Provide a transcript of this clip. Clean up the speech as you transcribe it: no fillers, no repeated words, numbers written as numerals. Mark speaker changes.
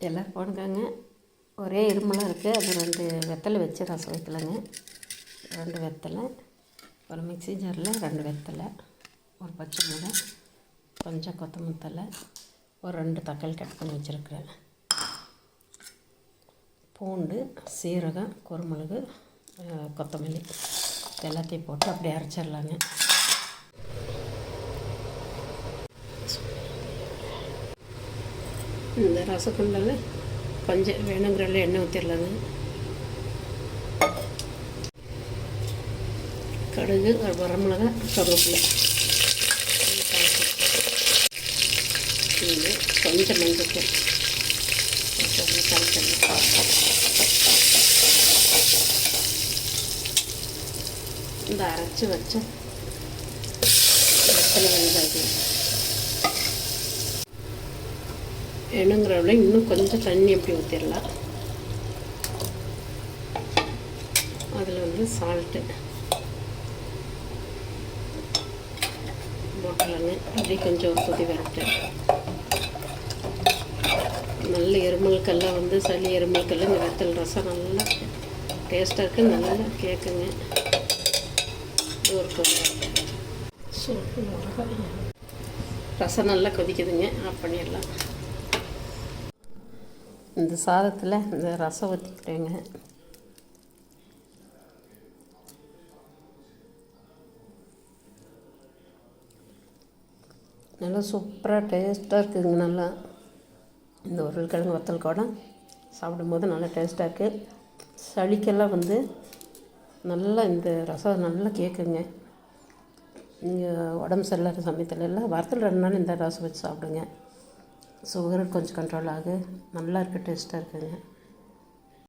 Speaker 1: எல்லோரும் போனுக்காங்க. ஒரே இருமலாக இருக்குது. அது 2 வெத்தலை வச்சு ரசம் வைக்கலாங்க. 2 வெத்தலை, ஒரு மிக்ஸி ஜாரில் 2 வெத்தலை, ஒரு பச்சை மிளகாய், கொஞ்சம் கொத்தமல்லி தழை, ஒரு 2 தக்காளி கட் பண்ணி வச்சுருக்கிறேன். பூண்டு, சீரகம், குருமிளகு, கொத்தமல்லி எல்லாத்தையும் போட்டு அப்படியே அரைச்சிடலாங்க. இந்த ரசகுல்லில் கொஞ்சம் வேணுங்கிறல எண்ணெய் ஊற்றிடலாங்க. கடுகு, ஒரு வரமிளகா, கருவேப்பிலை, கொஞ்சம் மஞ்சள், இந்த அரைச்சி வச்ச வெத்தலை வெங்காயம் வேணுங்கிறவளை இன்னும் கொஞ்சம் தண்ணி அப்படி ஊற்றிடலாம். அதில் சால்ட்டு போட்டலாங்க. அப்படியே கொஞ்சம் கொதி வரட்டு. நல்ல எருமலுக்கெல்லாம் சளி எருமலுக்கெல்லாம் இந்த வெத்தல் ரசம் நல்லா டேஸ்ட்டாக இருக்குது. நல்லா கேட்குங்க. ரசம் நல்லா கொதிக்குதுங்க. ஆஃப் பண்ணிடலாம். இந்த சாதத்தில் இந்த ரசம் ஊற்றிக்கிட்டேங்க. நல்லா சூப்பராக டேஸ்ட்டாக இருக்குதுங்க. நல்லா இந்த உருளைக்கிழங்கு வத்தல் கூட சாப்பிடும்போது நல்லா டேஸ்ட்டாக இருக்குது. சளிக்கெல்லாம் நல்லா இந்த ரசம் நல்லா கேட்குங்க. நீங்கள் உடம்பு சரியில்லாத சமயத்தில் எல்லாம் வாரத்தில் 2 நாள் இந்த ரசம் வச்சு சாப்பிடுங்க. சுகர் கொஞ்சம் கண்ட்ரோல் ஆகுது. நல்லா இருக்குது, டேஸ்ட்டாக இருக்குதுங்க.